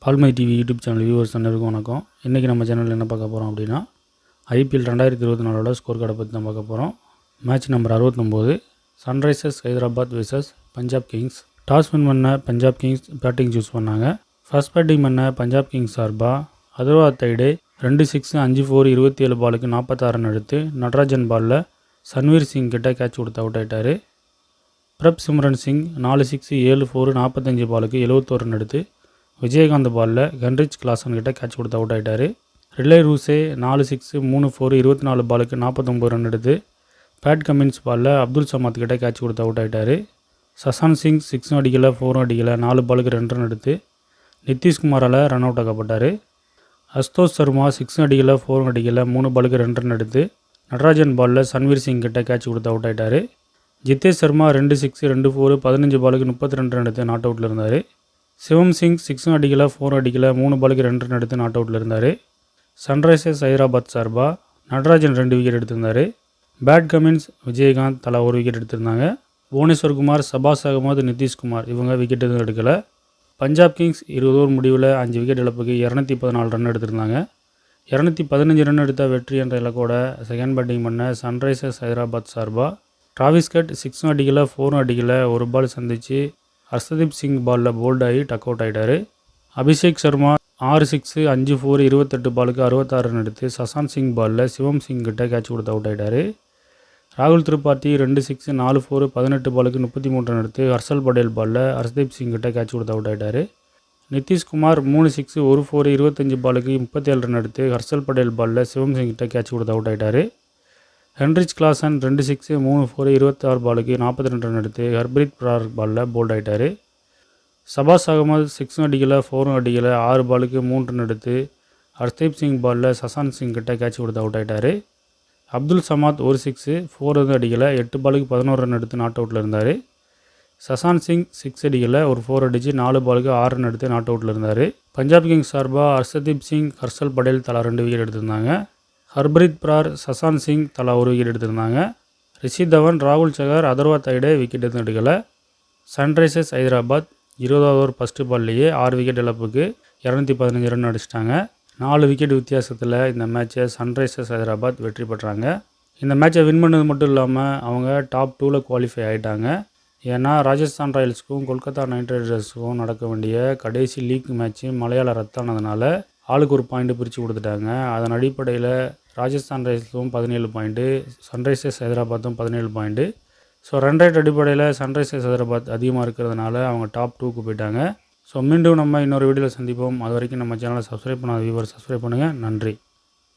பால்மை TV YouTube channel viewers அனைவருக்கும் வணக்கம். இன்றைக்கி நம்ம சேனலில் என்ன பார்க்க போகிறோம் அப்படின்னா, ஐபிஎல் 2024 ஸ்கோர் கார்டை பற்றி தான் பார்க்க போகிறோம். Match number 69, Sunrisers Hyderabad vs Punjab Kings. Toss win பண்ண பஞ்சாப் கிங்ஸ் பேட்டிங் சூஸ் பண்ணாங்க. ஃபர்ஸ்ட் பேட்டிங் பண்ண பஞ்சாப் கிங்ஸ் சார்பாக அதர்வா தைடே 2 6 5 4 27 பாலுக்கு 46 ரன் எடுத்து நடராஜன் பாலில் சன்வீர் சிங் கிட்ட கேட்ச் கொடுத்து அவுட் ஆகிட்டார். பிரப் சிம்ரன் சிங் 4 6 7 4 45 பாலுக்கு 71 ரன் எடுத்து விஜயகாந்த் பாலில் ஹென்ரிச் கிளாசன் கிட்ட கேட்ச் கொடுத்து அவுட் ஆகிட்டார். ரிலே ரூசே 4 6 3 4 24 பாலுக்கு 49 ரன் எடுத்து பேட் கமின்ஸ் பாலில் அப்துல் சமாத் கிட்ட கேட்ச் கொடுத்து அவுட் ஆகிட்டார். சசான் சிங் 6 அடிக்கலை 4 அடிக்கலை 4 பாலுக்கு 2 ரன் எடுத்து நிதிஷ்குமாரால் ரன் அவுட் ஆக்கப்பட்டார். அஸ்தோஷ் சர்மா 6 அடிக்கலை 4 அடிக்கலை 3 பாலுக்கு 2 ரன் எடுத்து நடராஜன் பாலில் சன்வீர் சிங் கிட்ட கேட்ச் கொடுத்து அவுட் ஆகிட்டார். ஜித்தேஷ் சர்மா 2 6 2 4 15 பாலுக்கு 32 ரன் எடுத்து நாட் அவுட்டில் இருந்தார். சிவம் சிங் 6 அடிக்கலை 4 அடிக்கலை 3 பாலுக்கு 2 ரன் எடுத்து நாட் அவுட்டில் இருந்தார். சன்ரைசர்ஸ் ஹைதராபாத் சார்பாக நடராஜன் 2 விக்கெட் எடுத்திருந்தார். பேட் கமின்ஸ் விஜயகாந்த் தலா 1 விக்கெட் எடுத்திருந்தாங்க. புவனேஸ்வர் குமார், சபாஸ் அகமது, நிதிஷ்குமார் இவங்க விக்கெட் எதுவும் எடுக்கலை. பஞ்சாப் கிங்ஸ் 20 ஓவர் முடிவில் 5 விக்கெட் இழப்புக்கு 214 ரன் எடுத்திருந்தாங்க. 215 ரன் எடுத்த வெற்றி என்ற இலக்கோட செகண்ட் பேட்டிங் பண்ண சன்ரைசர்ஸ் ஹைதராபாத் சார்பாக டிராவிஸ் கட் 6 அடிக்கலை 4 அடிக்கலை 1 பால் சந்திச்சு ஹர்ஷதீப் சிங் பாலில் போல்ட் ஆகி டக் அவுட் ஆகிட்டார். அபிஷேக் சர்மா 6 6 5 4 28 பாலுக்கு 66 ரன் எடுத்து சசான் சிங் பாலில் சிவம் சிங் கிட்ட கேட்ச் கொடுத்து அவுட் ஆகிட்டார். ராகுல் திரிபாதி 2 6 4 4 18 பாலுக்கு 33 ரன் எடுத்து ஹர்ஷல் படேல் பாலில் ஹர்ஷதீப் சிங் கிட்ட கேட்ச் கொடுத்து அவுட் ஆகிட்டார். நிதிஷ்குமார் 3 6 1 4 25 பாலுக்கு 37 ரன் எடுத்து ஹர்ஷல் படேல் பாலில் சிவம் சிங் கிட்ட கேட்ச் கொடுத்து அவுட் ஆகிட்டார். ஹென்ரிச் கிளாசன் 2 6 3 4 26 பாலுக்கு 42 ரன் எடுத்து ஹர்ப்ரீத் பிரார் பாலில் போல்ட் ஆகிட்டார். சபாஸ் அகமது 6 அடிக்கலை 4 அடிக்கலை 6 பாலுக்கு 3 ரன் எடுத்து ஹர்ஷ்தீப் சிங் பாலில் சசான் சிங் கிட்ட கேட்ச் கொடுத்து அவுட் ஆகிட்டார். அப்துல் சமாத் 1 6 4 அடிக்கலை 8 பாலுக்கு 11 ரன் எடுத்து நாட் அவுட்டில் இருந்தார். சசான் சிங் 6 அடிக்கலை 4 அடித்து 4 பாலுக்கு 6 ரன் எடுத்து நாட் அவுட்டில் இருந்தார். பஞ்சாப் கிங்ஸ் சார்பாக ஹர்ஷதீப் சிங், ஹர்ஷல் படேல் தலா 2 விக்கெட் எடுத்திருந்தாங்க. ஹர்ப்ரீத் பிரார், சசான் சிங் தலா 1 விக்கெட் எடுத்திருந்தாங்க. ரிஷி தவன், ராகுல் சகர், அதர்வா தைடே விக்கெட் எதுவும் எடுக்கலை. சன்ரைசர்ஸ் ஹைதராபாத் 20வது ஓவர் ஃபஸ்ட்டு பால்லையே 6 விக்கெட் இழப்புக்கு 215 ரன் அடிச்சிட்டாங்க. 4 விக்கெட் வித்தியாசத்தில் இந்த மேட்சை சன்ரைசர்ஸ் ஹைதராபாத் வெற்றி பெற்றாங்க. இந்த மேட்சை வின் பண்ணது மட்டும் இல்லாமல் அவங்க டாப் 2ல் குவாலிஃபை ஆகிட்டாங்க. ஏன்னா ராஜஸ்தான் ராயல்ஸுக்கும் கொல்கத்தா நைட் ரைடர்ஸுக்கும் நடக்க வேண்டிய கடைசி லீக் மேட்ச்சு மழையால் ரத்தானதுனால ஆளுக்கு ஒரு பாயிண்ட்டு பிரித்து கொடுத்துட்டாங்க. அதன் அடிப்படையில் ராஜஸ்தான் ராயல்ஸும் 17 பாயிண்ட்டு, சன்ரைசர்ஸ் ஹைதராபாத்தும் 17 பாயிண்ட்டு. ஸோ ரன் ரேட் அடிப்படையில் சன்ரைசர்ஸ் ஹைதராபாத் அதிகமாக இருக்கிறதுனால அவங்க டாப் 2க்கு போயிட்டாங்க. ஸோ மீண்டும் நம்ம இன்னொரு வீடியோவில் சந்திப்போம். அது வரைக்கும் நம்ம சேனலை சப்ஸ்கிரைப் பண்ணாத வியூவர்ஸ் சப்ஸ்கிரைப் பண்ணுங்கள். நன்றி.